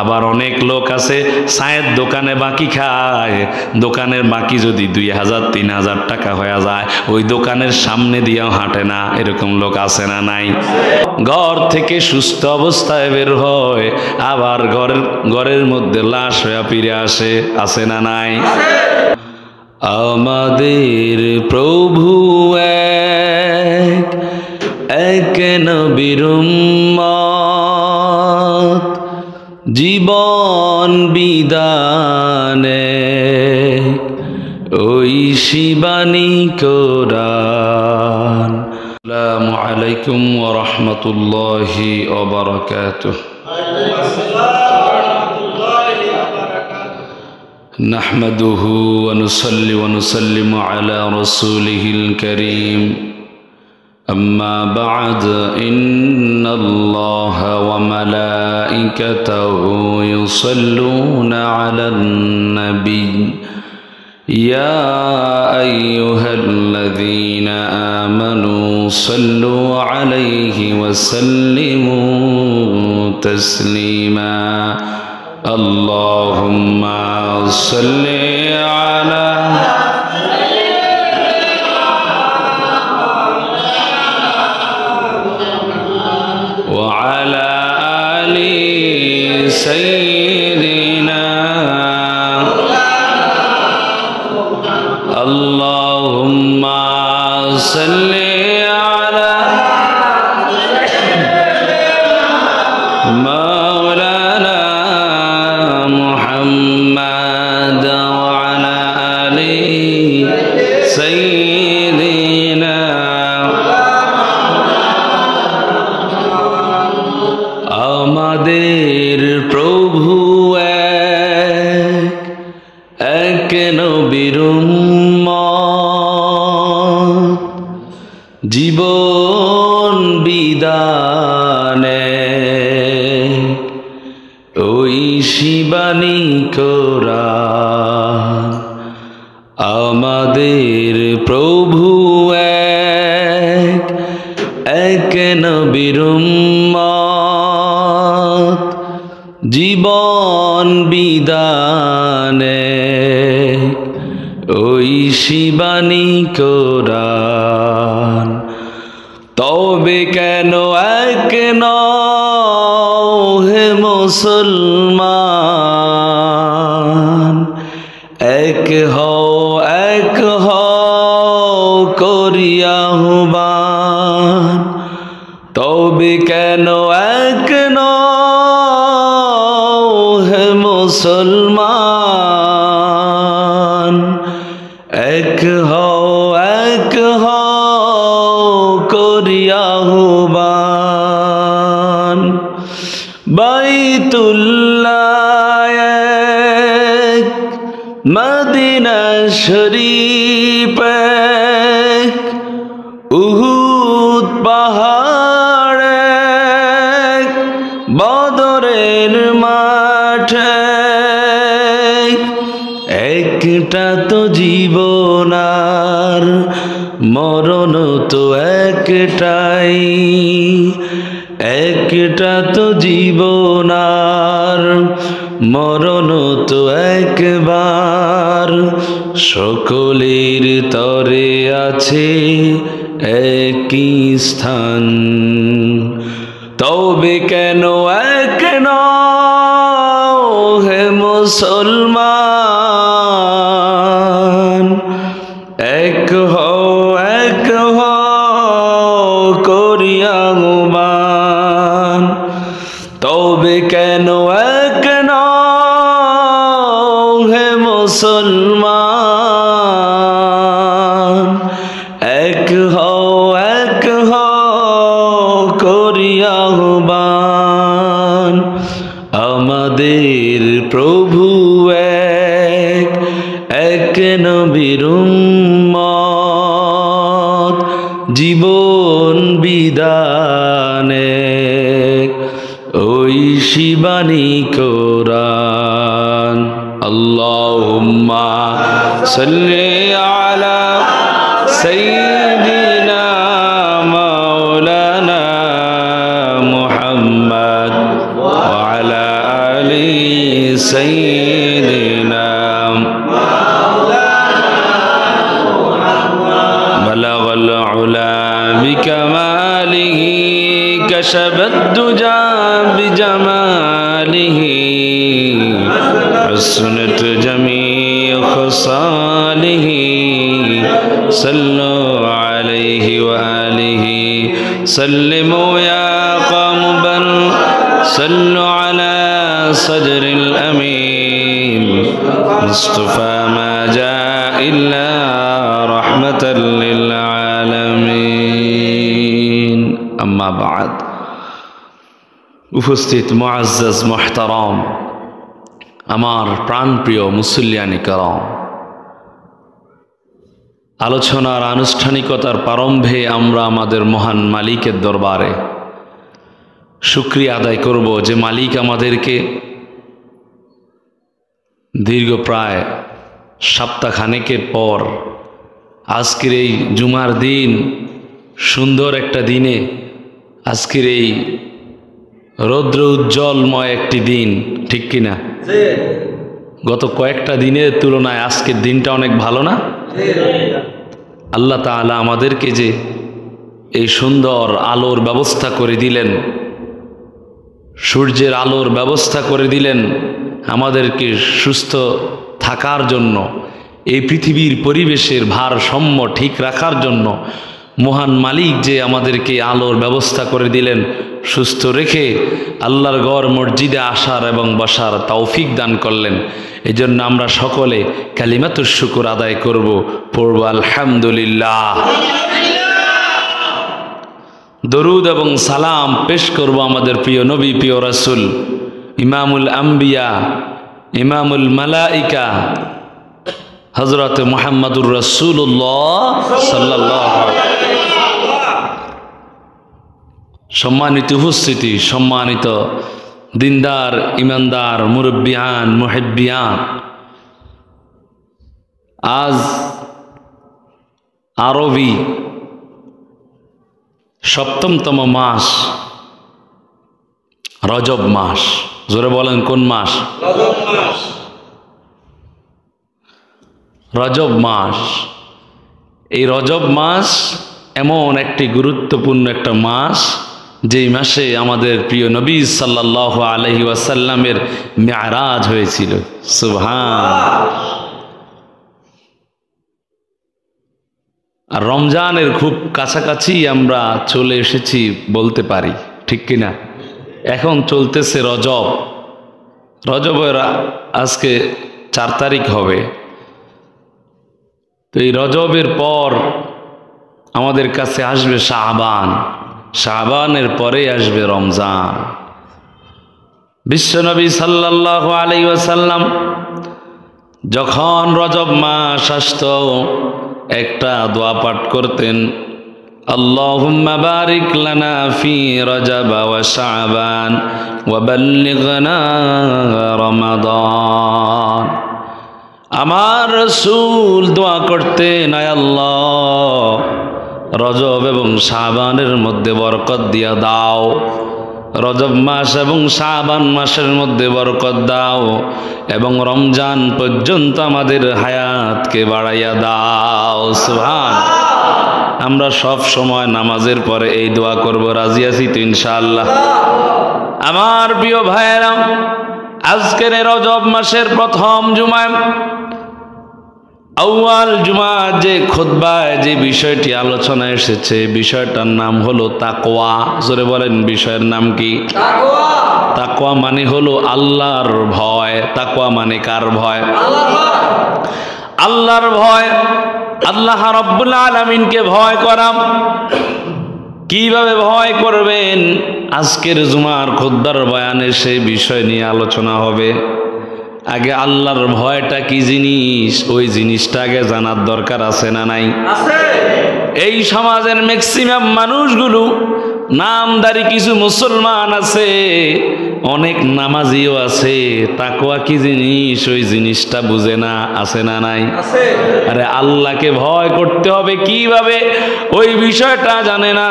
আবার অনেক লোক আছে চায়ের দোকানে বাকি খায়, দোকানের বাকি যদি 2000 3000 টাকা হয়ে যায় ওই দোকানের সামনে দিয়েও হাঁটে না, এরকম লোক আছে না নাই? ঘর থেকে সুস্থ অবস্থায় বের হয় আবার ঘরের মধ্যে লাশ হয়ে ফিরে আসে, আছে না নাই? আমাদের প্রভু এক নবীর উম্মত, জীবন বিধানে ওই শিবানী কোরআন। আসসালামু আলাইকুম ওয়া রাহমাতুল্লাহি ওয়া বারাকাতুহু। নাহমাদুহু ওয়া নুসাল্লি ওয়া নুসাল্লিমু আলা রাসূলিহিল কারীম। أما بعد إن الله وملائكته يصلون على النبي يا أيها الذين آمنوا صلوا عليه وسلموا تسليما اللهم صل على وعلى آل سيدنا اللهم صل على مولانا محمد وعلى آل سيدنا আমাদের প্রভু এক নবীর উম্মত, জীবন বিধানে ওই শিবানী কোরআন। আমাদের প্রভু এক নবীর উম্মত, জীবন বিধানে ওই শিবানী কোরআন। তবে কেন এক নও হে মুসলমান, এক হও করিয়া আহ্বান। তবে কেন এক নও হে মুসলমান, এক হও করিয়া আহ্বান। বাইতুল্লাহ এক, মদিনা শরীফ এক, উহুদ পাহাড় এক, বদরের মাঠ এক। একটা তো জীবন আর মরণ তো একটাই, একটা তো জীবন আর মরণ তো একবার। সকলের তরে আছে একই স্থান। তবে কেন এক নও হে মুসলমান, এক হও করিয়া আহ্বান। তবে কেন এক নও হে মুসলমান, এক হও করিয়া আহ্বান। আমাদের প্রভু এক নবীর উম্মত, জীবন বিধানে ওই শিবানী কোরআন। আল্লাহুম্মা সাল্লি আলা সাইয়্যিদিনা মাওলানা মুহাম্মদ ওয়া আলা আলি سيدنا بلغ العلا بكماله كشف الدجى بجماله حسنت جميع خصاله صلوا عليه وآله سلموا يا قوم بل صلوا على صدر الأمين مصطفى ما جاء إلا رحمة للعالمين أما بعد উপস্থিত মুআজ্জাজ মুহতারাম আমার প্রাণপ্রিয় মুসল্লিয়ানে কেরাম, আলোচনার আনুষ্ঠানিকতার প্রারম্ভে আমরা আমাদের মহান মালিকের দরবারে শুকরিয়া আদায় করব যে মালিক আমাদেরকে দীর্ঘ প্রায় সপ্তাহখানেকের পর আজকের এই জুমার দিন, সুন্দর একটা দিনে, আজকের এই রৌদ্র উজ্জ্বলময় একটি দিন, ঠিক কিনা? গত কয়েকটা দিনের তুলনায় আজকের দিনটা অনেক ভালো না? আল্লাহ তাআলা আমাদেরকে যে এই সুন্দর আলোর ব্যবস্থা করে দিলেন, সূর্যের আলোর ব্যবস্থা করে দিলেন আমাদেরকে সুস্থ থাকার জন্য, এই পৃথিবীর পরিবেশের ভারসাম্য ঠিক রাখার জন্য মহান মালিক যে আমাদেরকে আলোর ব্যবস্থা করে দিলেন, সুস্থ রেখে আল্লাহর ঘর মসজিদে আসার এবং বসার তৌফিক দান করলেন। এই জন্য আমরা সকলে কালিমাতুশ শুকর আদায় করব, পড়ব আলহামদুলিল্লাহ, দরুদ এবং সালাম পেশ করব আমাদের প্রিয় নবী, প্রিয় রাসূল, ইমামুল আম্বিয়া, ইমামুল মালাইকা, হযরত মুহাম্মদুর রাসূলুল্লাহ সাল্লাল্লাহু আলাইহি। সম্মানিত উপস্থিতি, সম্মানিত দিনদার, ইমানদার, মুরব্বিয়ান, মুহিব্বিয়ান, আজ আরবি সপ্তমতম মাস রজব মাস। জোরে বলেন কোন মাস? রজব মাস। এই রজব মাস এমন একটি গুরুত্বপূর্ণ একটা মাস, যেই মাসে আমাদের প্রিয় নবী সাল্লাল্লাহু আলাইহি ওয়াসাল্লামের মেরাজ হয়েছিল। সুবহান। আর রমজানের খুব কাছাকাছি আমরা চলে এসেছি বলতে পারি, ঠিক কিনা? এখন চলতেছে রজব। রজবের আজকে 4 তারিখ হবে। তো এই রজবের পর আমাদের কাছে আসবে শাবান, শাবানের পরে আসবে রমজান। বিশ্বনবী সাল্লাল্লাহু আলাইহি ওয়াসাল্লাম যখন রজব মাস আসতো একটা দোয়া পাঠ করতেন, আল্লাহুম্মা বারিক লানা ফি রজব ওয়া শাবান ওয়া বাল্লিগনা রমাদান। আমার রাসূল দোয়া করতেন, আয় আল্লাহ, রজব এবং শাবানের মধ্যে বরকত দিয়া দাও, রজব মাস এবং শাবান মাসের মধ্যে বরকত দাও, এবং রমজান পর্যন্ত আমাদের হায়াতকে বাড়াইয়া দাও। সুবহান। আমরা সব সময় নামাজের পরে এই দোয়া করব, রাজি আছি তো ইনশাআল্লাহ? আমার প্রিয় ভাইয়েরা, আজকের রজব মাসের প্রথম জুমায়, আউয়াল জুমা, যে খুতবায় যে বিষয়টি আলোচনা এসেছে, বিষয়টার নাম হলো তাকওয়া। জোরে বলেন, বিষয়ের নাম কি? তাকওয়া। তাকওয়া মানে হলো আল্লাহর ভয়। তাকওয়া মানে কার ভয়? আল্লাহর ভয়। আল্লাহ রাব্বুল আলামিনকে ভয় করা। কিভাবে ভয় করবেন? আজকের জুমার খুতবার বয়ানে সেই বিষয় নিয়ে আলোচনা হবে। আগে আল্লাহর ভয়টা কি জিনিস, ওই জিনিসটা আগে জানার দরকার আছে না নাই? এই সমাজের ম্যাক্সিমাম মানুষগুলো, নামদারি কিছু মুসলমান আছে, অনেক নামাজিও আছে, তাকওয়া কি জিনিস ওই জিনিসটা বুঝে না, আছে না নাই? আরে আল্লাহকে ভয় করতে হবে কিভাবে ওই বিষয়টা জানে না।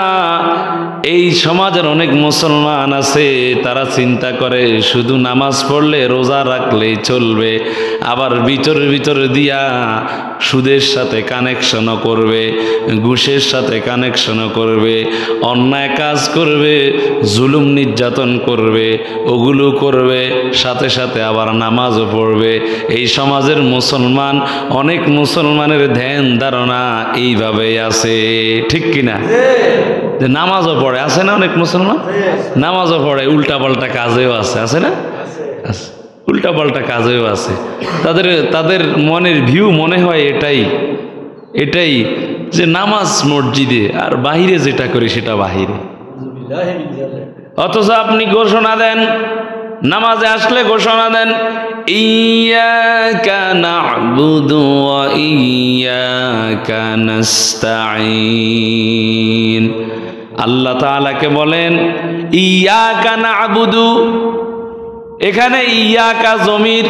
এই সমাজের অনেক মুসলমান আছে, তারা চিন্তা করে শুধু নামাজ পড়লে রোজা রাখলেই চলবে, আবার ভিতরে দিয়া সুদের সাথে কানেকশনও করবে, ঘুষের সাথে কানেকশনও করবে, অন্যায় কাজ করবে, জুলুম নির্যাতন করবে, ওগুলো করবে, সাথে সাথে আবার নামাজও পড়বে। এই সমাজের মুসলমান, অনেক মুসলমানের ধ্যান ধারণা এইভাবেই আছে, ঠিক কিনা? যে নামাজও পড়ে, আছে না অনেক মুসলমান? নামাজও পড়ে, উল্টাপাল্টা কাজেও আছে, আছে না? উল্টাপাল্টা কাজেও আছে। তাদের মনের ভিউ মনে হয় এটাই যে নামাজ মসজিদে, আর বাহিরে যেটা করি সেটা বাহিরে। অথচ আপনি ঘোষণা দেন, নামাজে আসলে ঘোষণা দেন, ইয়্যাকা না'বুদু ওয়া ইয়্যাকা নাস্তাঈন। আল্লাহ তাআলাকে বলেন ইয়্যাকা না'বুদু। এখানে ইয়্যাকা জমির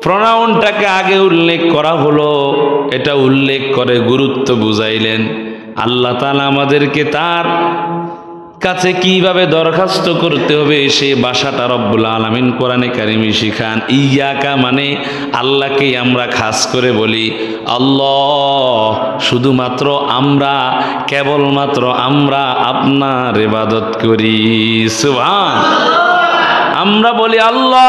প্রনাউনটাকে আগে উল্লেখ করা হলো, এটা উল্লেখ করে গুরুত্ব বুঝাইলেন। আল্লাহ তাআলা আমাদেরকে তার কাছে কিভাবে দরখাস্ত করতে হবে সেই ভাষাটা রব্বুল আলামিন কোরআনে কারিমে শিখান। ইয়্যাকা মানে আল্লাহকে আমরা খাস করে বলি আল্লাহ, শুধুমাত্র আমরা, কেবলমাত্র আমরা আপনার ইবাদত করি। সুবহান। আমরা বলি আল্লাহ,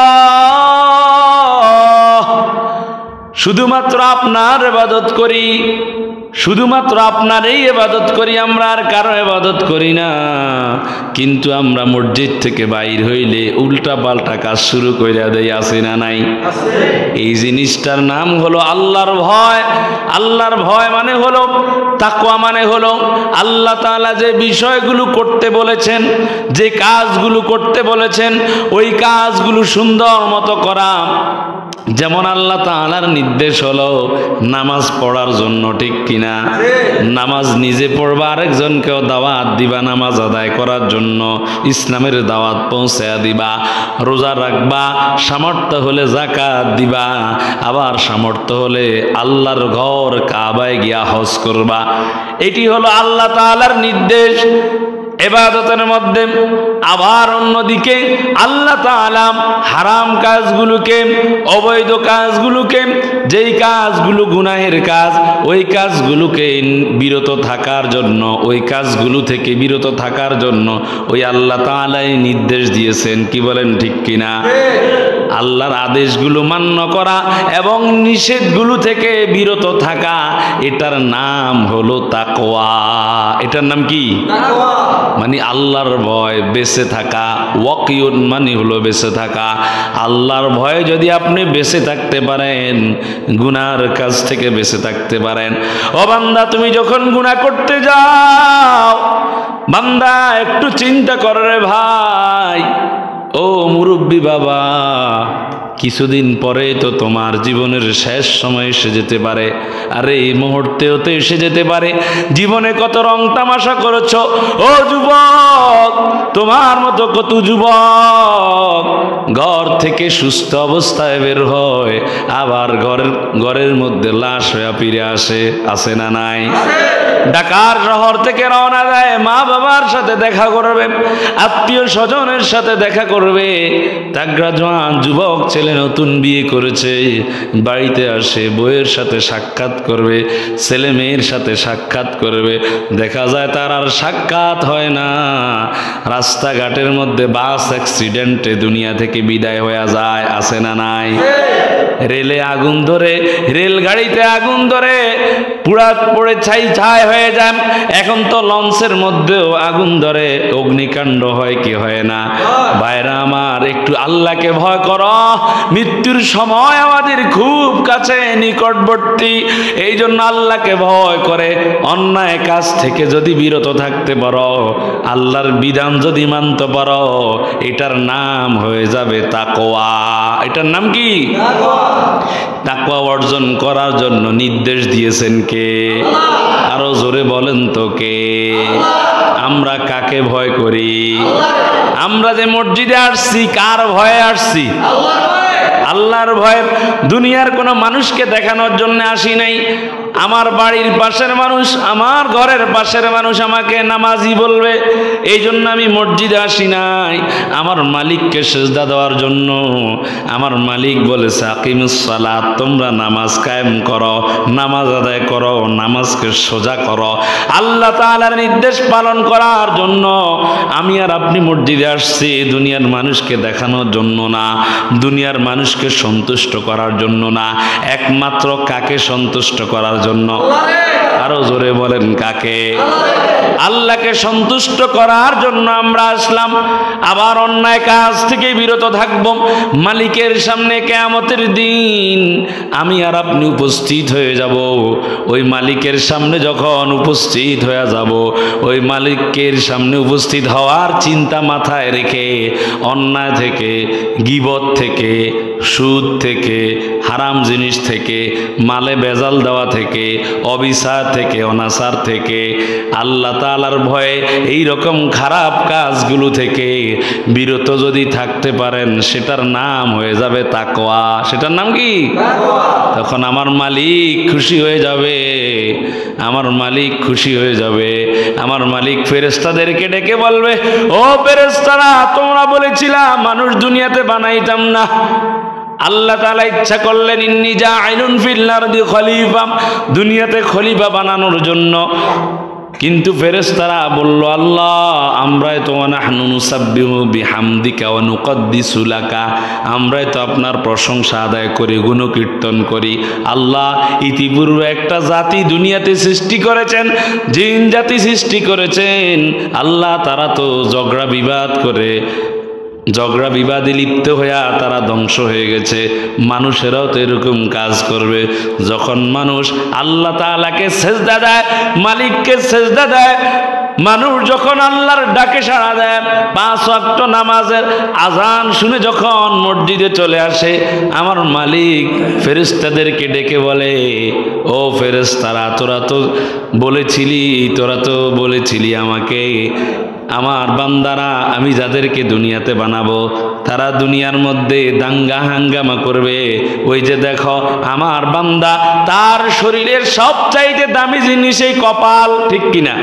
শুধুমাত্র আপনার ইবাদত করি, শুধুমাত্র আপনারই ইবাদত করি, আমরা আর কারো ইবাদত করি না। কিন্তু আমরা মসজিদ থেকে বাইর হইলে উল্টা পাল্টা কাজ শুরু কইরা দেই, আছে না নাই? এই জিনিসটার নাম হলো আল্লাহর ভয়। আল্লাহর ভয় মানে হলো, তাকওয়া মানে হলো আল্লাহ তাআলা যে বিষয়গুলো করতে বলেছেন, যে কাজগুলো করতে বলেছেন, ওই কাজগুলো সুন্দর মতো করা। যেমন আল্লাহ তাআলার নির্দেশ হলো নামাজ পড়ার জন্য, ঠিক কিনা? নামাজ নিজে পড়বা, আরেকজনকেও দাওয়াত দিবা নামাজ আদায় করার জন্য, ইসলামের দাওয়াত পৌঁছায়া দিবা। রোজা রাখবা, সামর্থ্য হলে যাকাত দিবা, আবার সামর্থ্য হলে আল্লাহর ঘর কাবায় গিয়া হজ করবা। এটি হলো আল্লাহ তাআলার নির্দেশ ইবাদতের মধ্যে। আবার অন্যদিকে আল্লাহ তাআলা হারাম কাজগুলোকে, অবৈধ কাজগুলোকে, যেই কাজগুলো গুনাহের কাজ, ওই কাজগুলোকে বিরত থাকার জন্য, ওই কাজগুলো থেকে বিরত থাকার জন্য ওই আল্লাহ তাআলাই নির্দেশ দিয়েছেন। কি বলেন, ঠিক কিনা? আল্লাহর আদেশগুলো মান্য করা এবং নিষেধগুলো থেকে বিরত থাকা, এটার নাম হলো তাকওয়া। এটার নাম কি? তাকওয়া। মানে আল্লাহর ভয়, বেঁচে থাকা। ওয়াকিউন মানে হলো বেঁচে থাকা। আল্লাহর ভয়ে যদি আপনি বেঁচে থাকতে পারেন, গুনার কাজ থেকে বেঁচে থাকতে পারেন। ও বান্দা, তুমি যখন গুনাহ করতে যাও, বান্দা একটু চিন্তা কর রে ভাই। ও মুরব্বী বাবা, কিছুদিন পরে তো তোমার জীবনের শেষ সময় এসে যেতে পারে, আরে এই মুহূর্তেও তো এসে যেতে পারে। জীবনে কত রং তামাশা করেছো। ও যুবক, তোমার মতো কত যুবক ঘর থেকে সুস্থ অবস্থায় বের হয়, আবার ঘরের মধ্যে লাশ হয়ে ফিরে আসে, আছে না নাই? ঢাকার শহর থেকে রওনা দেয়, মা বাবার সাথে দেখা করবে, আত্মীয় স্বজনের সাথে দেখা করবে। তাগড়া জওয়ান যুবক ছেলে নতুন বিয়ে করেছে, বাড়িতে আসে বউয়ের সাথে সাক্ষাৎ করবে, ছেলে মেয়ের সাথে সাক্ষাৎ করবে। দেখা যায় তার আর সাক্ষাৎ হয় না। রাস্তাঘাটের মধ্যে বাস অ্যাক্সিডেন্টে দুনিয়া থেকে বিদায় হয়ে যায়, আছে না নাই? রেলে আগুন ধরে, রেলগাড়িতে আগুন ধরে পুরা পড়ে ছাই হয়ে যায়। এখন তো লঞ্চের মধ্যেও আগুন ধরে, অগ্নিকাণ্ড হয় কি হয় না? ভাইরা আমার, একটু আল্লাহকে ভয় করো। মৃত্যুর সময় আমাদের খুব কাছে, নিকটবর্তী। এই জন্য আল্লাহকে ভয় করে অন্যায় কাজ থেকে যদি বিরত থাকতে পারো, আল্লাহর বিধান যদি মানতে পারো, এটার নাম হয়ে যাবে তাকওয়া। এটার নাম কি? তাকওয়া। তাকওয়া অর্জন করার জন্য নির্দেশ দিয়েছেন কে? আরো জোরে বলেন তো কে? আমরা কাকে ভয় করি? আমরা যে মসজিদে আসছি কার ভয়ে আসছি? আল্লাহর ভয়ে। দুনিয়ার কোনো মানুষকে দেখানোর জন্য আসি নাই। আমার বাড়ির পাশের মানুষ, আমার ঘরের পাশের মানুষ আমাকে নামাজি বলবে, এই জন্য আমি মসজিদে আসি নাই। আমার মালিককে সেজদা দেওয়ার জন্য। আমার মালিক বলেছে আকিমুস সালাত, তোমরা নামাজ কায়েম করো, নামাজ আদায় করো, নামাজকে সোজা করো। আল্লাহ তাআলার নির্দেশ পালন করার জন্য আমি আর আপনি মসজিদে আসছি, দুনিয়ার মানুষকে দেখানোর জন্য না, দুনিয়ার মানুষকে সন্তুষ্ট করার জন্য না, একমাত্র কাকে সন্তুষ্ট করার জন্য? আরো জোরে বলেন কাকে? আল্লাহকে সন্তুষ্ট করার জন্য আমরা আসলাম। আবার অন্যায় কাজ থেকে বিরত থাকব। মালিকের সামনে কিয়ামতের দিন আমি আর আপনি উপস্থিত হয়ে যাব। ওই মালিকের সামনে যখন উপস্থিত হয়ে যাব, ওই মালিকের সামনে উপস্থিত হওয়ার চিন্তা মাথায় রেখে অন্যায় থেকে, গীবত থেকে, সুদ থেকে, হারাম জিনিস থেকে, মালে ভেজাল দেওয়া থেকে, অবিচার থেকে, অনাচার থেকে, আল্লাহ তাআলার ভয়ে এই রকম খারাপ কাজগুলো থেকে বিরত যদি থাকতে পারেন, সেটার নাম হয়ে যাবে তাকওয়া। সেটার নাম কি? তখন আমার মালিক খুশি হয়ে যাবে। আমার মালিক খুশি হয়ে যাবে। আমার মালিক ফেরেশতাদেরকে ডেকে বলবে, ও ফেরেশতারা, তোমরা বলেছিলা মানুষ দুনিয়াতে বানাইতাম না। আল্লাহ তাআলা ইচ্ছা করলেন ইন্নী জাআইলুন ফিল আরদি খলিফা, দুনিয়াতে খলিফা বানানোর জন্য। কিন্তু ফেরেশতারা বলল, আল্লাহ আমরাই তো নাহনু নুসাব্বিহু বিহামদিকা ওয়া নুকদ্দিসু লাকা, আমরাই তো আপনার প্রশংসা আদায় করি, গুণকীর্তন করি। আল্লাহ ইতিপূর্বে একটা জাতি দুনিয়াতে সৃষ্টি করেছেন, জিন জাতি সৃষ্টি করেছেন। আল্লাহ তারা তো ঝগড়া বিবাদ করে, ঝগড়া বিবাদে লিপ্ত হইয়া তারা ধ্বংস হয়ে গেছে। মানুষেরাও তো এরকম কাজ করবে। যখন মানুষ আল্লাহ তাআলাকে সেজদা দেয়, মালিককে সেজদা দেয়, মানুষ যখন আল্লাহর ডাকে সাড়া দেয়, 5 ওয়াক্ত নামাজের আজান শুনে যখন মসজিদে চলে আসে, আমার মালিক ফেরেশতাদেরকে ডেকে বলে, ও ফেরেশতারা, তোরা তো বলেছিলি আমাকে, আমার বান্দারা আমি যাদেরকে দুনিয়াতে বানাবো তারা দুনিয়ার মধ্যে দাঙ্গা হাঙ্গামা করবে। ওই যে দেখো আমার বান্দা, তার শরীরের সবচাইতে দামি জিনিস এই কপাল, ঠিক কিনা?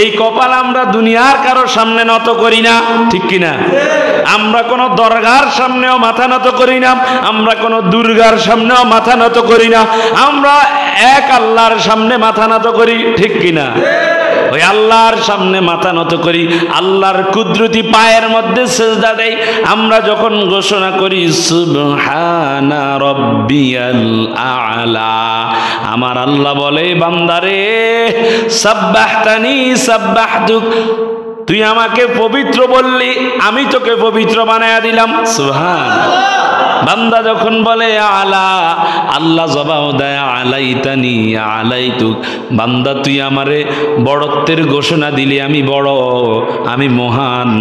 এই কপাল আমরা দুনিয়ার কারো সামনে নত করি না, ঠিক কিনা? আমরা কোনো দরগার সামনেও মাথা নত করি না, আমরা কোনো দুর্গার সামনেও মাথা নত করি না, আমরা এক আল্লাহর সামনে মাথা নত করি, ঠিক কিনা? ওই আল্লাহর সামনে মাথা নত করি, আল্লাহর কুদরতি পায়ের মধ্যে সেজদা দেই। আমরা যখন ঘোষণা করি সুবহানা রাব্বিয়াল আ'লা, আমার আল্লাহ বলে, বান্দারে সাব্বাহতানি সাব্বাহতুক, তুই আমাকে পবিত্র বললি, আমি তোকে পবিত্র বানায়া দিলাম। সুবহানাল্লাহ। বান্দা যখন বলে আলা, আল্লাহ জবাব দেয় আলাইতানি আলাইতুক, বান্দা তুই আমারে বড়ত্বের ঘোষণা দিলি, আমি বড়, আমি মহান,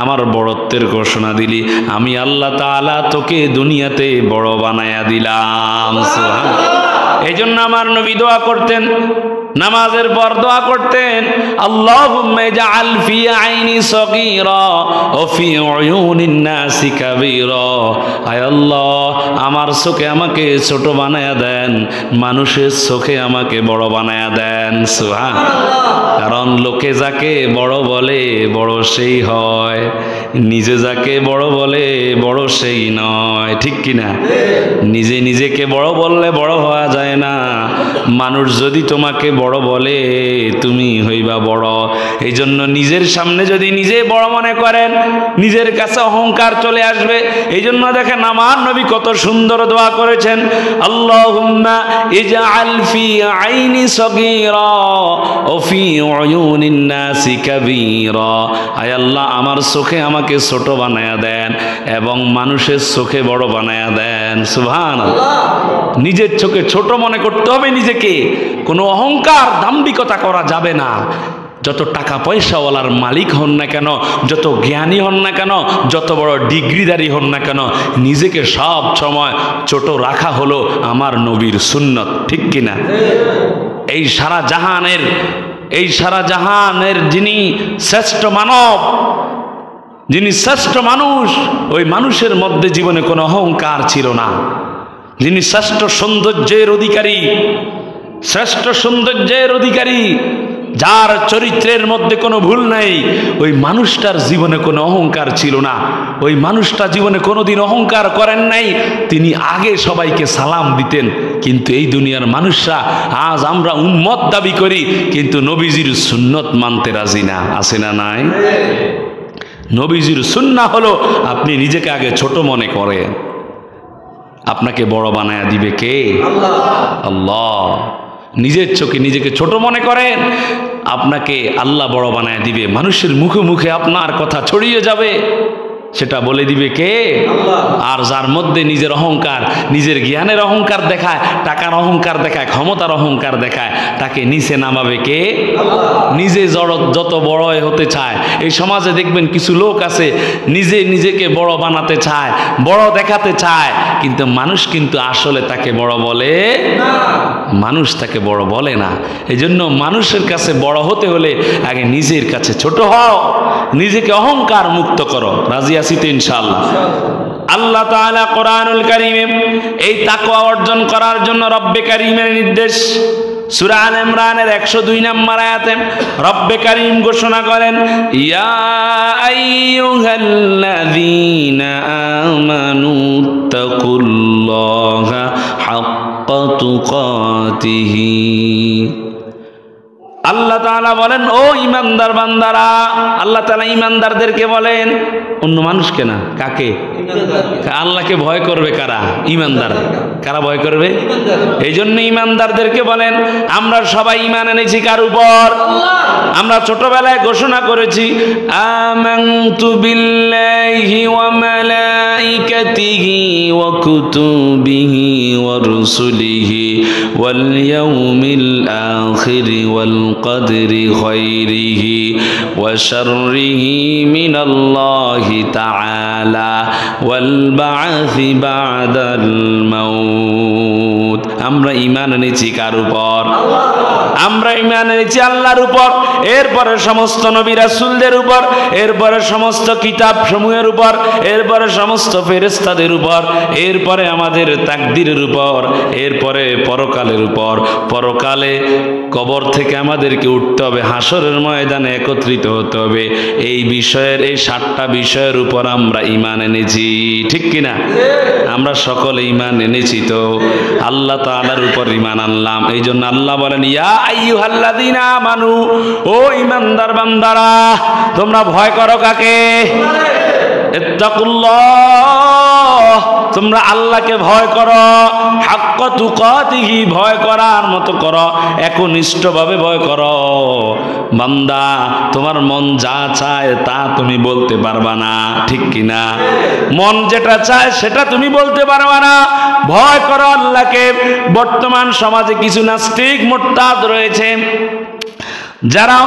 আমার বড়ত্বের ঘোষণা দিলি, আমি আল্লাহ তাআলা তোকে দুনিয়াতে বড় বানায়া দিলাম। সুবহানাল্লাহ। এই জন্য আমার নবী দোয়া করতেন, নামাজের পর দোয়া করতেন, আল্লাহুম্মা ইজআল ফি আইনি সগীরা ওয়া ফি উয়ুনিন নাসি কাবীরা, আয় আল্লাহ আমার চোখে আমাকে ছোট বানায়া দেন, মানুষের চোখে আমাকে বড় বানায়া দেন। সুবহানাল্লাহ। কারণ লোকে যাকে বড় বলে বড় সেই হয়, নিজে যাকে বড় বলে বড় সেই নয়, ঠিক কিনা? নিজে নিজেকে বড় বললে বড় হওয়া যায় না। মানুষ যদি তোমাকে বড় বলে তুমি হইবা বড়। এই জন্য নিজের সামনে যদি নিজে বড় মনে করেন, নিজের কাছে অহংকার চলে আসবে। এই জন্য দেখেন আমার নবী কত সুন্দর দোয়া করেছেন, আল্লাহুম্মা ইজআল ফি আইনি সগীরা ওয়া ফি উয়ুনিন নাসি কাবীরা, আয় আল্লাহ আমার চোখে আমাকে ছোট বানায়া দেন এবং মানুষের চোখে বড় বানায়া দেন। সুবহানাল্লাহ। নিজের চোখে ছোট মনে করতে হবে নিজেকে, কোনো অহংকার দাম্ভিকতা করা যাবে না। যত টাকা পয়সাওয়ালার মালিক হন না কেন, যত জ্ঞানী হন না কেন, যত বড় ডিগ্রিধারী হন না কেন, নিজেকে সব সময় ছোট রাখা হলো আমার নবীর সুন্নত, ঠিক কিনা? এই সারা জাহানের যিনি শ্রেষ্ঠ মানব, যিনি শ্রেষ্ঠ মানুষ, ওই মানুষের মধ্যে জীবনে কোনো অহংকার ছিল না। যিনি শ্রেষ্ঠ সৌন্দর্যের অধিকারী, যার চরিত্রের মধ্যে কোনো ভুল নাই, ওই মানুষটার জীবনে কোনো অহংকার ছিল না। ওই মানুষটা জীবনে কোনোদিন অহংকার করেন নাই। তিনি আগে সবাইকে সালাম দিতেন। কিন্তু এই দুনিয়ার মানুষরা আজ আমরা উম্মত দাবি করি, কিন্তু নবীজির সুন্নত মানতে রাজি না। আছে না নাই? নবীজির সুন্নাহ হলো আপনি নিজেকে আগে ছোট মনে করেন, আপনাকে বড় বানায়া দিবে কে? আল্লাহ। নিজের চোখে নিজেকে ছোট মনে করেন, আপনাকে আল্লাহ বড় বানায়া দিবে। মানুষের মুখে মুখে আপনার কথা ছড়িয়ে যাবে, সেটা বলে দিবে কে? আর যার মধ্যে নিজের অহংকার, নিজের জ্ঞানের অহংকার দেখায়, টাকার অহংকার দেখায়, ক্ষমতার অহংকার দেখায়, তাকে নিচে নামাবে কে? নিজে যত বড় হতে চায়, এই সমাজে দেখবেন কিছু লোক আছে নিজেকে বড় বানাতে চায়, বড় দেখাতে চায়, কিন্তু মানুষ কিন্তু আসলে তাকে বড় বলে, মানুষ তাকে বড় বলে না। এই জন্য মানুষের কাছে বড় হতে হলে আগে নিজের কাছে ছোট হও, নিজেকে অহংকার মুক্ত করো। রাজি আছি তো ইনশাআল্লাহ? আল্লাহ তাআলা কোরআনুল কারীমে এই তাকওয়া অর্জন করার জন্য রব্বে কারীমের নির্দেশ সূরা আল ইমরানের 102 নম্বর আয়াতে রব্বে কারীম ঘোষণা করেন, ইয়া আইয়ুহাল্লাযীনা আমানু তাকুল্লাহা হাক্কা তুকাতিহি। আল্লাহ তাআলা বলেন, ও ঈমানদার বান্দারা। আল্লাহ তাআলা ঈমানদারদেরকে বলেন, অন্য মানুষকে না। কাকে? আল্লাহকে ভয় করবে কারা? ঈমানদার। কারা ভয় করবে? এই জন্য ঈমানদারদেরকে বলেন, আমরা সবাই ঈমান এনেছি কার উপর? আমরা ছোটবেলায় ঘোষণা করেছি, আমানতু বিল্লাহি ওয়া মালাইকাতিহি ওয়া কুতুবিহি ওয়া রুসুলিহি ওয়াল ইয়াউমিল আখির ওয়াল কদরি খায়রিহি ওয়া শাররিহি মিনাল্লাহি তাআলা ওয়াল বা'থি বা'দাল মাউত। আমরা ঈমান এনেছি কার উপর? আমরা ঈমান এনেছি আল্লাহর উপর, এরপরে সমস্ত নবী রাসূলদের উপর, এরপরে সমস্ত কিতাব সমূহের উপর, এরপরে সমস্ত ফেরেশতাদের উপর, এরপরে আমাদের তাকদীরের উপর, এরপরে পরকালের উপর। পরকালে কবর থেকে আমাদেরকে উঠতে হবে, হাসরের ময়দানে একত্রিত হতে হবে। এই বিষয়ের, এই 7টা বিষয়ের উপর আমরা ঈমান এনেছি, ঠিক কিনা? আমরা সকলে ঈমান এনেছি তো আল্লাহ তাআলার উপর ঈমান আনলাম। এই জন্য আল্লাহ বলেন, ইয়া আইয়ুহাল্লাযীনা আমানু, ও ঈমানদার বান্দারা, তোমরা ভয় করো কাকে? ইত্তাকুল্লাহ, তোমরা আল্লাহকে ভয় করো। হাক্কা তুকাতিহি, ভয় করার মতো করো, একনিষ্ঠভাবে ভয় করো। বান্দা, তোমার মন যা চায় তা তুমি বলতে পারবা না, ঠিক কিনা? মন যেটা চায় সেটা তুমি বলতে পারবা না। ভয় করো আল্লাহকে। বর্তমান সমাজে কিছু নাস্তিক মুরতাদ রয়েছে, যারা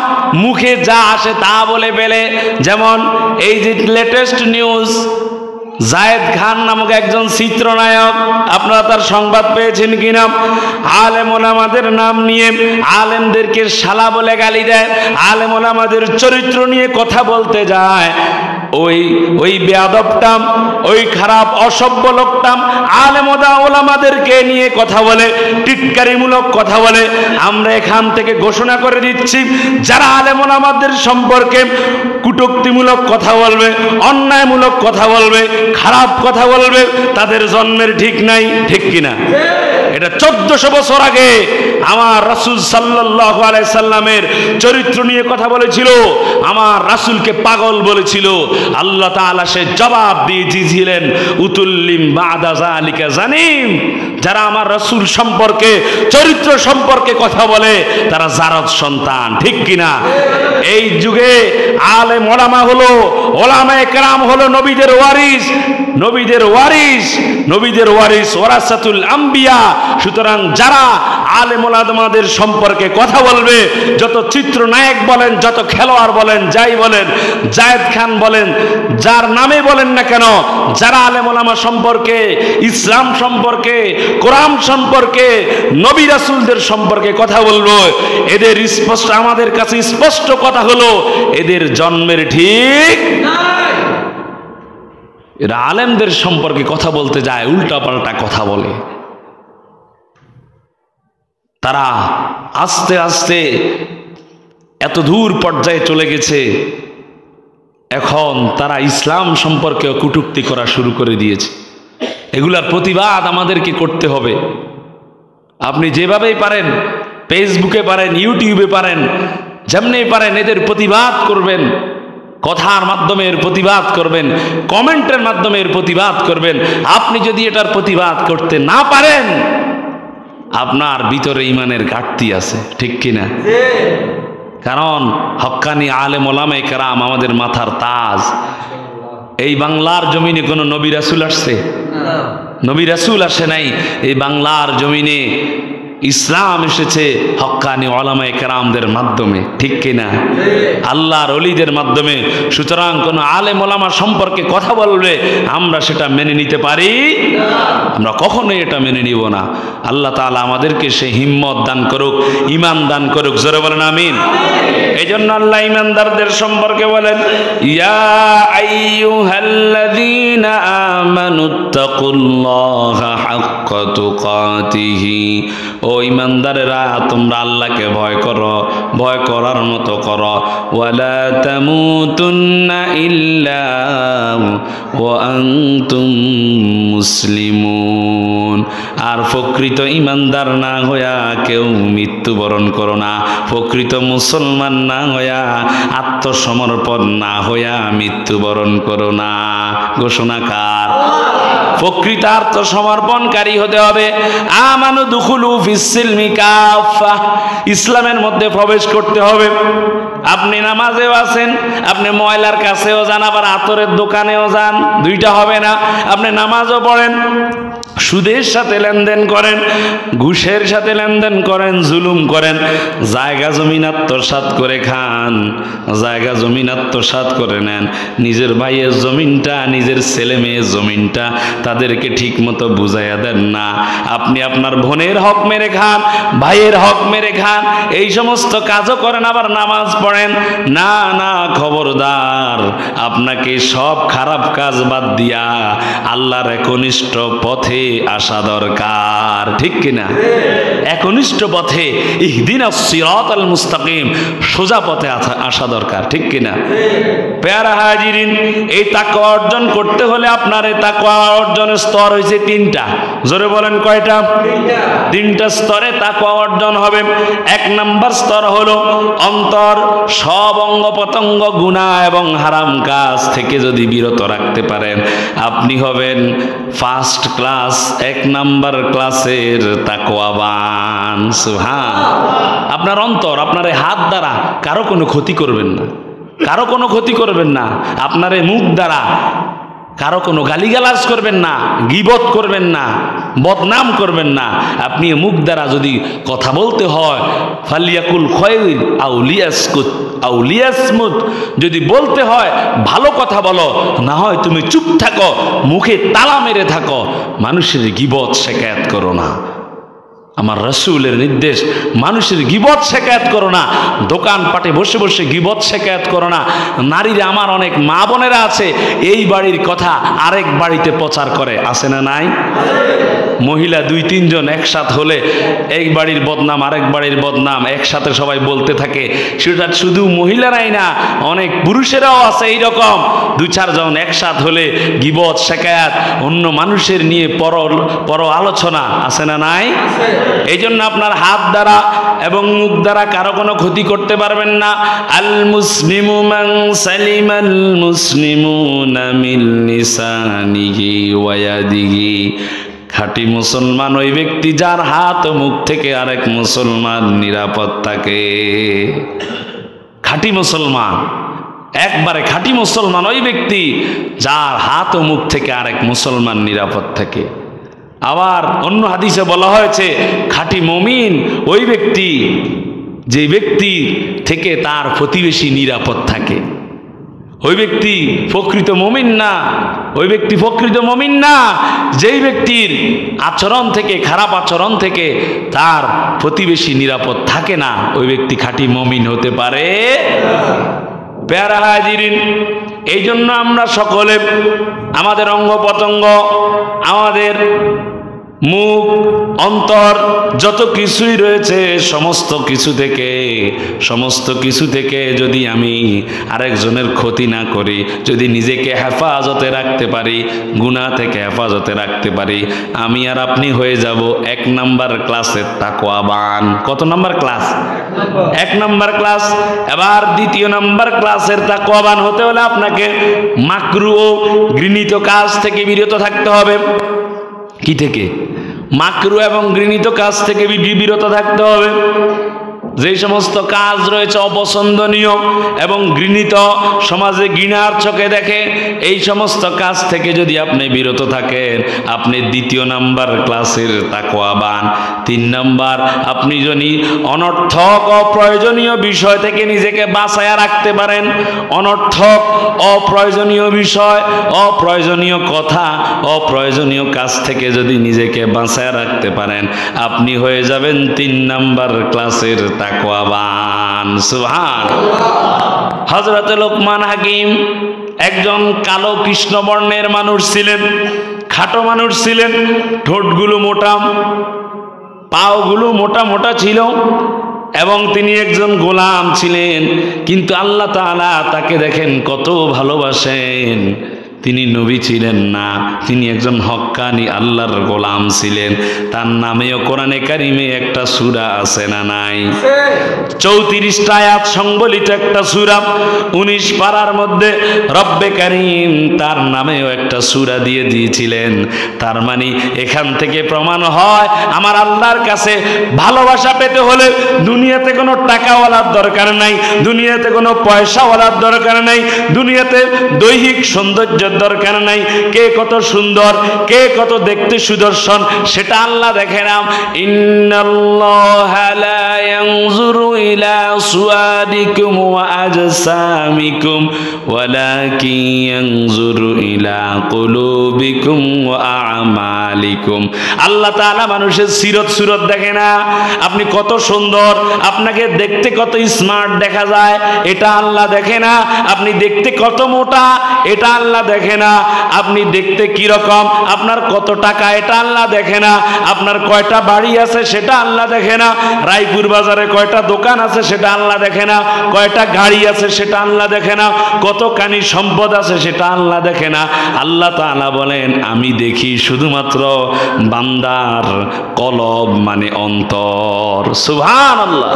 মুখে যা আসে তা বলে ফেলে। যেমন এই যে লেটেস্ট নিউজ, জায়েদ খান নামক একজন চিত্রনায়ক, আপনারা তার সংবাদ পেয়েছেন কিনা? আলেম ওলামাদের নাম নিয়ে আলেমদেরকে শালা বলে গালি দেয়, আলেম ওলামাদের চরিত্র নিয়ে কথা বলতে যায়। ওই বেয়াদবটা, ওই খারাপ অসভ্য লোকটা আলেম ওলামাদেরকে নিয়ে কথা বলে, টিটকারিমূলক কথা বলে। আমরা এখান থেকে ঘোষণা করে দিচ্ছি, যারা আলেম ওলামাদের সম্পর্কে কটূক্তিমূলক কথা বলবে, অন্যায়মূলক কথা বলবে, খারাপ কথা বলবে, তাদের জন্মের ঠিক নাই, ঠিক কিনা? এটা 1400 বছর আগে আমার রাসূল সাল্লাল্লাহু আলাইহি সাল্লামের চরিত্র নিয়ে কথা বলেছিল, আমার রাসূলকে পাগল বলেছিল। আল্লাহ তাআলা সে জবাব দিয়ে দিয়েছিলেন, উতুল্লিম বাদা যালিকা জানিম। যারা আমার রাসূল সম্পর্কে, চরিত্র সম্পর্কে কথা বলে, তারা জারদ সন্তান, ঠিক কিনা? এই যুগে আলেম ওলামা হলো, ওলামায়ে কেরাম হলো নবীদের ওয়ারিস, নবীদের ওয়ারিস, নবীদের ওয়ারিস ওয়ারাসাতুল আম্বিয়া। সুতরাং যারা আলেম ওলামাদের সম্পর্কে কথা বলবে, যত চিত্রনায়ক বলেন, যত খেলোয়াড় বলেন, যাই বলেন, জায়েদ খান বলেন, যার নামে বলেন না কেন, যারা আলেম ওলামা সম্পর্কে, ইসলাম সম্পর্কে, কোরআন সম্পর্কে, নবী রাসূলদের সম্পর্কে কথা বলবো, এদের স্পষ্ট, আমাদের কাছে স্পষ্ট কথা হলো এদের জন্মের ঠিক নাই। এরা আলেমদের সম্পর্কে কথা বলতে যায়, উল্টা পাল্টা কথা বলে। তারা আস্তে আস্তে এত দূর পর্যায়ে চলে গেছে, এখন তারা ইসলাম সম্পর্কে কটূক্তি করা শুরু করে দিয়েছে। এগুলার প্রতিবাদ আমাদেরকে করতে হবে। আপনি যেভাবেই পারেন, ফেসবুকে পারেন, ইউটিউবে পারেন, যেমনি পারেন এদের প্রতিবাদ করবেন, কথার মাধ্যমে এর প্রতিবাদ করবেন, কমেন্টের মাধ্যমে এর প্রতিবাদ করবেন। আপনি যদি এটার প্রতিবাদ করতে না পারেন, আপনার ভিতরে ঈমানের ঘাটতি আছে, ঠিক কিনা? কারণ হক্কানি আলেম ওলামায়ে কেরাম আমাদের মাথার তাজ। এই বাংলার জমিনে কোনো নবী রাসূল আসছে? নবী রাসূল আসে নাই। এই বাংলার জমিনে ইসলাম এসেছে হক্কানি ওলামায়ে কেরামদের মাধ্যমে, ঠিক কিনা? আল্লাহর ওলিদের মাধ্যমে। সুতরাং কোন আলেম ওলামা সম্পর্কে কথা বলবে, আমরা সেটা মেনে নিতে পারি না, আমরা কখনোই এটা মেনে নিব না। আল্লাহ তাআলা আমাদেরকে সেই হিম্মত দান করুক, ঈমান দান করুক, জোরে বলেন আমিন। এই জন্য আল্লাহ ঈমানদারদের সম্পর্কে বলেন, ইয়া আইয়ুহাল্লাযীনা আমানুত্তাকুল্লাহা হাক্কা তুকাতিহি, ও ঈমানদারেরা তোমরা আল্লাহকে ভয় করো, ভয় করার মতো করো। ওয়ালা তামুতুন্না ইল্লা ওয়া আনতুম মুসলিমুন, আর প্রকৃত ঈমানদার না হইয়া কেউ মৃত্যুবরণ করো না, প্রকৃত মুসলমান না হইয়া, আত্মসমর্পণ না হইয়া মৃত্যুবরণ করো না। ঘোষণা কার? প্রকৃত আত্মসমর্পণকারী হতে হবে। আমানু দুখুলু ফিস-সিলমি কাফা, ইসলামের মধ্যে প্রবেশ করতে হবে। আপনি নামাজেও আছেন, আপনি ময়লার কাছেও যান, আবার আতরের দোকানেও যান, দুইটা হবে না। আপনি নামাজও পড়েন, সুদের সাথে লেনদেন করেন, ঘুষের সাথে লেনদেন করেন, জুলুম করেন, জায়গা জমিন আত্মসাৎ করে খান, জায়গা জমিন আত্মসাৎ করে নেন, নিজের ভাইয়ের জমিনটা, নিজের ছেলে মেয়ের জমিনটা তাদেরকে ঠিক মতো বুঝাইয়া দেন না। আপনি আপনার বোনের হক মেরে খান, ভাইয়ের হক মেরে খান, এই সমস্ত কাজও করেন, আবার নামাজ পড়েন না। না, খবরদার, আপনাকে সব খারাপ কাজ বাদ দিয়া আল্লাহর একনিষ্ঠ পথে আসা দরকার, ঠিক কিনা? একনিষ্ঠ পথে, ইহদিনাস সিরাতাল মুস্তাকিম, সোজা পথে আসা দরকার, ঠিক কিনা? প্যারা হাজিরিন, এই তাকওয়া অর্জন করতে হলে আপনার এই তাকওয়া অর্জনের স্তর হয়েছে তিনটা। জোরে বলেন কয়টা? তিনটা স্তরে তাকওয়া অর্জন হবে। এক নাম্বার স্তর হলো অন্তর সব অঙ্গ প্রত্যঙ্গ গুনাহ এবং হারাম কাজ থেকে যদি বিরত রাখতে পারেন, আপনি হবেন ফার্স্ট ক্লাস, এক নাম্বার ক্লাসের তাকওয়াবান। সুবহান। আপনার অন্তর, আপনার হাত দ্বারা কারো কোনো ক্ষতি করবেন না, কারো কোনো ক্ষতি করবেন না। আপনার মুখ দ্বারা কারো কোনো গালিগালাজ করবেন না, গীবত করবেন না, বদনাম করবেন না। আপনি মুখ দ্বারা যদি কথা বলতে হয়, ফালিয়াকুল খয়র আও লিয়াসকুত আও লিয়াসমুত, যদি বলতে হয় ভালো কথা বলো, না হয় তুমি চুপ থাকো, মুখে তালা মেরে থাকো, মানুষের গীবত শিকায়াত করো না। আমার রাসূলের নির্দেশ, মানুষের গীবত শিকায়াত করো না, দোকানপাটে বসে বসে গীবত শিকায়াত করো না। নারীরা, আমার অনেক মা বোনেরা আছে, এই বাড়ির কথা আরেক বাড়িতে প্রচার করে, আছে না নাই? মহিলা 2-3 জন একসাথ হলে এক বাড়ির বদনাম আরেক বাড়ির বদনাম একসাথে সবাই বলতে থাকে। সেটা শুধু মহিলারাই না, অনেক পুরুষেরাও আছে এইরকম। 2-4 জন একসাথ হলে গীবত শিকায়াত, অন্য মানুষের নিয়ে পর আলোচনা, আছে না নাই? এই জন্য আপনার হাত দ্বারা এবং মুখ দ্বারা কারো কোনো ক্ষতি করতে পারবেন না। আল মুসলিমু মান সালিমাল মুসলিমুনা মিন লিসানিহি ওয়া ইয়াদিহি, খাঁটি মুসলমান ওই ব্যক্তি যার হাত ও মুখ থেকে আরেক মুসলমান নিরাপদ থাকে। খাঁটি মুসলমান, একবারে খাঁটি মুসলমান ওই ব্যক্তি যার হাত ও মুখ থেকে আরেক মুসলমান নিরাপদ থাকে। আবার অন্য হাদিসে বলা হয়েছে খাঁটি মুমিন ওই ব্যক্তি যে ব্যক্তি থেকে তার প্রতিবেশী নিরাপদ থাকে। ওই ব্যক্তি প্রকৃত মুমিন না, ওই ব্যক্তি প্রকৃত মুমিন না যেই ব্যক্তির আচরণ থেকে, খারাপ আচরণ থেকে তার প্রতিবেশী নিরাপদ থাকে না, ওই ব্যক্তি খাঁটি মুমিন হতে পারে। প্যারা হাজিরিন, এই জন্য আমরা সকলে আমাদের অঙ্গ প্রত্যঙ্গ, আমাদের মুখ, অন্তর, যত কিছুই রয়েছে সমস্ত কিছু থেকে যদি আমি আরেকজনের ক্ষতি না করি, যদি নিজেকে হেফাজতে রাখতে পারি, গুনাহ থেকে হেফাজতে রাখতে পারি, আমি আর আপনি হয়ে যাব 1 নাম্বার ক্লাসের তাকওয়াবান। কত নাম্বার ক্লাস? 1 number class. এবার 2 নাম্বার ক্লাসের তাকওয়াবান হতে হলে আপনাকে মাকরুহ ও ঘৃণিত কাজ থেকে বিরত থাকতে হবে। কি থেকে? মাকরুহ এবং ঘৃণিত কাজ থেকে বিরত থাকতে হবে। যে সমস্ত কাজ রয়েছে অপছন্দনীয় এবং ঘৃণিত, সমাজে ঘৃণার চোখে দেখে, এই সমস্ত কাজ থেকে যদি আপনি বিরত থাকেন, আপনি 2 নাম্বার ক্লাসের তাকওয়াবান। 3 নাম্বার, আপনি যদি অনর্থক অপ্রয়োজনীয় বিষয় থেকে নিজেকে বাঁচায়া রাখতে পারেন, অনর্থক অপ্রয়োজনীয় বিষয়, অপ্রয়োজনীয় কথা, অপ্রয়োজনীয় কাজ থেকে যদি নিজেকে বাঁচায়া রাখতে পারেন, আপনি হয়ে যাবেন 3 নাম্বার ক্লাসের তাকওয়াবান। সুবহানাল্লাহ। হযরত লোকমান হাকিম একজন কালো কৃষ্ণবর্ণের মানুষ ছিলেন, খাটো মানুষ ছিলেন, ঠোঁটগুলো মোটা, পাগুলো মোটা মোটা ছিল এবং তিনি একজন গোলাম ছিলেন। কিন্তু আল্লাহ তাআলা তাকে দেখেন কত ভালোবাসেন। তিনি নবী ছিলেন না, তিনি একজন হক্কানি আল্লাহর গোলাম ছিলেন। তার নামেও কোরআনে কারিমে একটা সূরা আছে না নাই? 34টা আয়াত সংবলিত একটা সূরা, 19 পারার মধ্যে রব্বে কারিম তার নামেও একটা সূরা দিয়ে দিয়েছিলেন। তার মানে এখান থেকে প্রমাণ হয় আমার আল্লাহর কাছে ভালোবাসা পেতে হলে দুনিয়াতে কোনো টাকাওয়ালার দরকার নাই, দুনিয়াতে কোনো পয়সাওয়ালার দরকার নাই, দুনিয়াতে দৈহিক সৌন্দর্য দরকার নাই। কে কত সুন্দর, কে কত দেখতে সুদর্শন সেটা আল্লাহ দেখে না। ইন্নাল্লাহা লা ইয়ানজুরু ইলা সুওয়াদিকুম ওয়া আজসামিকুম ওয়ালাকিন ইয়ানজুরু ইলা কুলুবিকুম ওয়া আমালিকুম। আল্লাহ তাআলা মানুষের সিরত সুরত দেখে না। আপনি কত সুন্দর, আপনাকে দেখতে কত স্মার্ট দেখা যায় এটা আল্লাহ দেখে না। আপনি দেখতে কত মোটা এটা আল্লাহ দেখে না। আপনি দেখতে কি রকম, আপনার কত টাকা এটা আল্লাহ দেখে না। আপনার কয়টা বাড়ি আছে সেটা আল্লাহ দেখে না। রায়পুর বাজারে কয়টা দোকান আছে সেটা আল্লাহ দেখে না। কয়টা গাড়ি আছে সেটা আল্লাহ দেখে না। কত কানি সম্পদ আছে সেটা আল্লাহ দেখে না। আল্লাহ তাআলা বলেন আমি দেখি শুধুমাত্র বান্দার কলব মানে অন্তর। সুবহানাল্লাহ।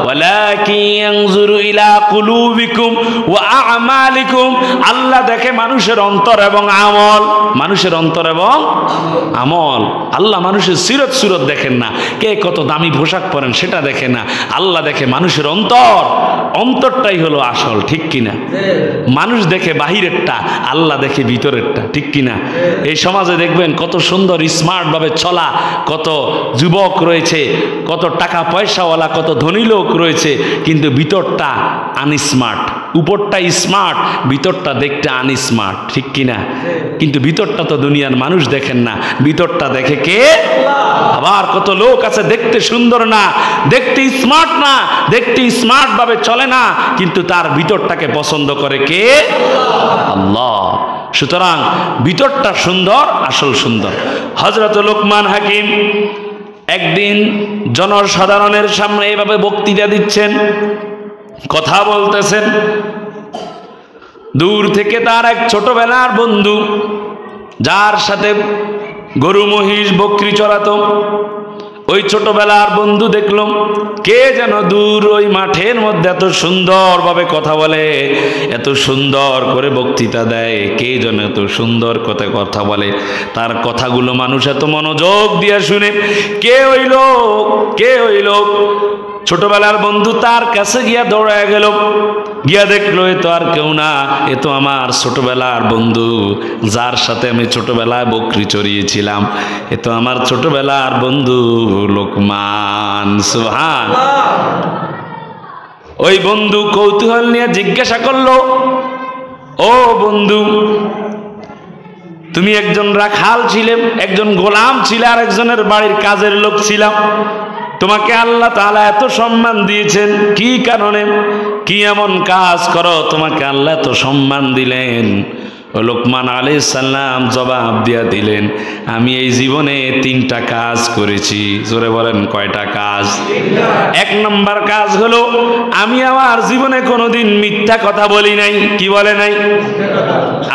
ওয়ালাকিন ইয়ানজুরু ইলা কুলুবিকুম ওয়া আমালিকুম। আল্লাহ দেখে মানুষের অন্তর এবং আমল, মানুষের অন্তর এবং আমল। আল্লাহ মানুষের সিরত সুরত দেখেন না, কে কত দামি পোশাক পরেন সেটা দেখে না। আল্লাহ দেখে মানুষের অন্তর, অন্তরটাই হলো আসল, ঠিক কিনা? মানুষ দেখে বাহিরেরটা, আল্লাহ দেখে ভিতরেরটা, ঠিক কিনা? এই সমাজে দেখবেন কত সুন্দর স্মার্ট ভাবে চলা কত যুবক রয়েছে, কত টাকা পয়সাওয়ালা, কত ধনী লোক রয়েছে, কিন্তু ভিতরটা আনস্মার্ট। উপরটা স্মার্ট, ভিতরটা দেখতে আনস্মার্ট, ঠিক কিনা? কিন্তু ভিতরটা তো দুনিয়ার মানুষ দেখেন না, ভিতরটা দেখে কে? আবার কত লোক আছে দেখতে সুন্দর না, দেখতে স্মার্ট না, দেখতে স্মার্ট ভাবে চলে না, কিন্তু তার ভিতরটাকে পছন্দ করে কে? আল্লাহ। সুতরাং ভিতরটা সুন্দর, আসল সুন্দর। হযরত লোকমান হাকিম একদিন জনসাধারণের সামনে এভাবে বক্তৃতা দিচ্ছেন, কথা বলতেছেন। দূর থেকে তার এক ছোটবেলার বন্ধু, যার সাথে গরু মহিষ বকরি চড়াতো, ওই ছোটবেলার বন্ধু দেখলাম কে যেন দূর ওই মাঠের মধ্যে এত সুন্দরভাবে কথা বলে, এত সুন্দর করে বক্তৃতা দেয়, কে যেন এত সুন্দর কথা বলে, তার কথাগুলো মানুষ এত মনোযোগ দিয়ে শুনে। কে ওই লোক, কে ওই লোক? ছোটবেলার বন্ধু তার কাছে গিয়া দৌড়ায় গেল, গিয়া দেখলো এ তো আর কেউ না, এ তো আমার ছোটবেলার বন্ধু, যার সাথে আমি ছোটবেলায় বকরি চড়িয়েছিলাম। এ তো আমার ছোটবেলার বন্ধু লোকমান। সুবহানাল্লাহ। ওই বন্ধু কৌতূহল নিয়ে জিজ্ঞাসা করলো, ও বন্ধু, তুমি একজন রাখাল ছিলে, একজন গোলাম ছিলে, আর একজনের বাড়ির কাজের লোক ছিলাম। তোমাকে আল্লাহ তাআলা এত সম্মান দিয়েছেন, কি কারণে, কি এমন কাজ করো তোমাকে আল্লাহ এত সম্মান দিলেন? ও লোকমান আলাইহিস সালাম জবাব দিয়া দিলেন, আমি এই জীবনে 3টা কাজ করেছি। জোরে বলেন, কয়টা কাজ? 1 নম্বর কাজ হলো, আমি আমার জীবনে কোনোদিন মিথ্যা কথা বলি নাই। কি বলে নাই?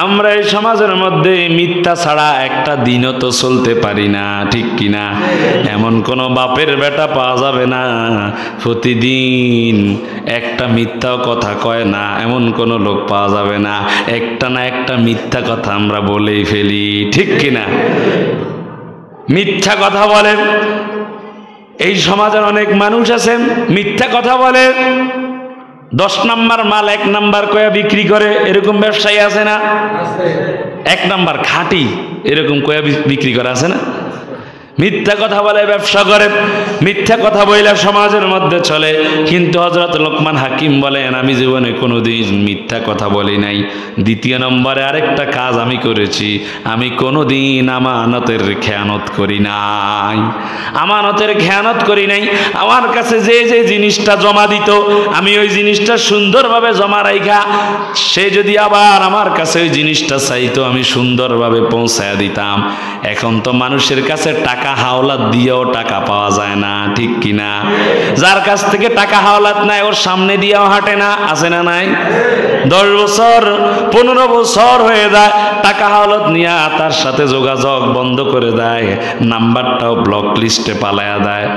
আমরা এই সমাজের মধ্যে মিথ্যা ছাড়া একটা দিনও তো চলতে পারি না, ঠিক কিনা? এমন কোনো বাপের বেটা পাওয়া যাবে না প্রতিদিন একটা মিথ্যা কথা কয় না, এমন কোনো লোক পাওয়া যাবে না। একটা না একটা মিথ্যা কথা আমরা বলেই ফেলি, ঠিক কিনা? মিথ্যা কথা বলেন। এই সমাজের অনেক মানুষ আছেন মিথ্যা কথা বলে, 10 নাম্বার মাল 1 নাম্বার কয়া বিক্রি করে, এরকম ব্যবসায়ী আছে না? 1 নাম্বার খাঁটি এরকম কয়া বিক্রি করে, আছে না? মিথ্যা কথা বলে ব্যবসা করে, মিথ্যা কথা বইলা সমাজের মধ্যে চলে। কিন্তু হযরত লোকমান হাকিম বলেন, আমি জীবনে কোনোদিন মিথ্যা কথা বলি নাই। 2 নম্বরে আরেকটা কাজ আমি করেছি, আমি কোনোদিন আমানতের খেয়ানত করি নাই। আমানতের খেয়ানত করি নাই। আমার কাছে যে যে জিনিসটা জমা দিত, আমি ওই জিনিসটা সুন্দরভাবে জমা রাইখা, সে যদি আবার আমার কাছে ওই জিনিসটা চাইতো, আমি সুন্দরভাবে পৌঁছায়া দিতাম। এখন তো মানুষের কাছে টাকা হাওলাত দিয়েও টাকা পাওয়া যায় না, ঠিক কিনা? যার কাছ থেকে টাকা হাওলাত নাই, ওর সামনে দিয়েও হাঁটে না, আছে না নাই? 10 বছর 15 বছর হয়ে যায়, টাকা হাওলাত নিয়ে তার সাথে যোগাযোগ বন্ধ করে দেয়, নাম্বারটাও ব্লক লিস্টে পালায়া দেয়।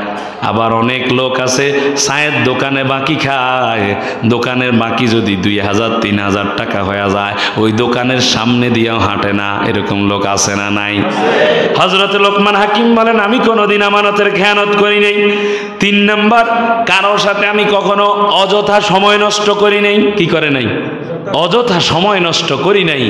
আবার অনেক লোক আছে চায়ের দোকানে বাকি খায়, দোকানের বাকি যদি 2000 3000 টাকা হয়ে যায়, ওই দোকানের সামনে দিয়েও হাঁটে না, এরকম লোক আছে না নাই? হযরত লোকমান হাকিম বলেন, আমি কোনোদিন আমানতের খেয়ানত করি নাই। 3 নাম্বার, কারোর সাথে আমি কখনো অযথা সময় নষ্ট করি নাই। কি করে নাই? অযথা সময় নষ্ট করি নাই।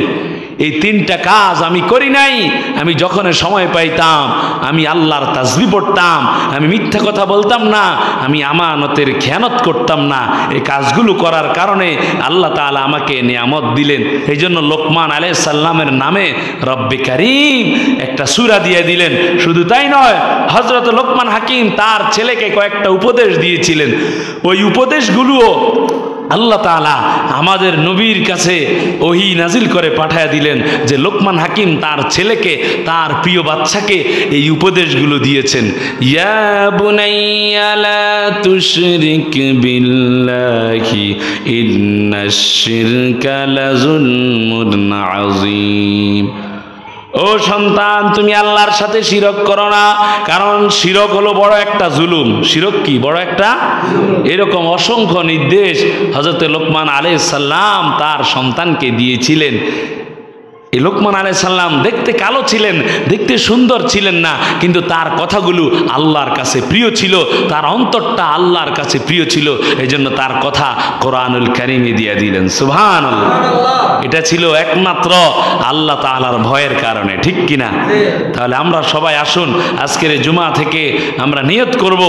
এই 3টা কাজ আমি করি নাই। আমি যখন সময় পাইতাম আমি আল্লাহর তাসবিহ পড়তাম, আমি মিথ্যা কথা বলতাম না, আমি আমানতের খেয়ানত করতাম না। এই কাজগুলো করার কারণে আল্লাহ তাআলা আমাকে নিয়ামত দিলেন। এই জন্য লোকমান আলাইহিস সালামের নামে রব্বে কারীম একটা সূরা দিয়ে দিলেন। শুধু তাই নয়, হযরত লোকমান হাকিম তার ছেলেকে কয়েকটা উপদেশ দিয়েছিলেন। ওই উপদেশগুলোও আল্লাহ তাআলা আমাদের নবীর কাছে ওহী নাজিল করে পাঠায়া দিলেন, যে লোকমান হাকিম তার ছেলেকে, তার প্রিয় বাচ্চাকে এই উপদেশগুলো দিয়েছেন। ইয়া বুনাইয়া লা তুশরিক বিল্লাহি ইন্নাশ শিরকা লাযুলমুন আযীম। ও সন্তান, তুমি আল্লাহর সাথে শিরক করো না, কারণ শিরক হলো বড় একটা জুলুম। শিরক কি? বড় একটা। এরকম অসংখ্য নির্দেশ হযরত লোকমান আলাইহিস সালাম তার সন্তানকে দিয়েছিলেন। এই লোকমান আলাইহিস সালাম দেখতে কালো ছিলেন, দেখতে সুন্দর ছিলেন না, কিন্তু তার কথাগুলো আল্লাহর কাছে প্রিয় ছিল, তার অন্তরটা আল্লাহর কাছে প্রিয় ছিল। এই জন্য তার কথা কোরআনুল কারীমে দিয়ে দিলেন। সুবহানাল্লাহ। এটা ছিল একমাত্র আল্লাহ তাআলার ভয়ের কারণে, ঠিক কিনা? তাহলে আমরা সবাই আসুন, আজকের এই জুমা থেকে আমরা নিয়ত করব,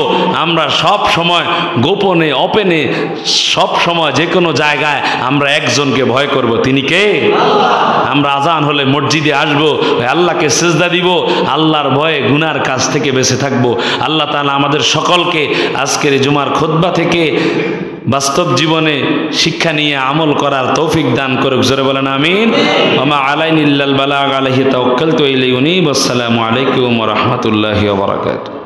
আমরা সব সময় গোপনে ওপেনে সব সময় যে কোনো জায়গায় আমরা একজনকে ভয় করব। তিনি কে? আমরা আজান হলে মসজিদে আসবো, আল্লাহকে সিজদা দিব, আল্লাহর ভয়ে গুনার কাজ থেকে বেঁচে থাকবো। আল্লাহ তাআলা আমাদের সকলকে আজকের এই জুমার খুতবা থেকে বাস্তব জীবনে শিক্ষা নিয়ে আমল করার তৌফিক দান করুক। জোরে বলেন আমিন। ওয়া মা আলাইনা ইল্লাল বালাগ আলাইহি তাওয়াক্কালতু ইলাইহি উনীব। আসসালামু আলাইকুম ওয়া রাহমাতুল্লাহি ওয়া বারাকাতুহু।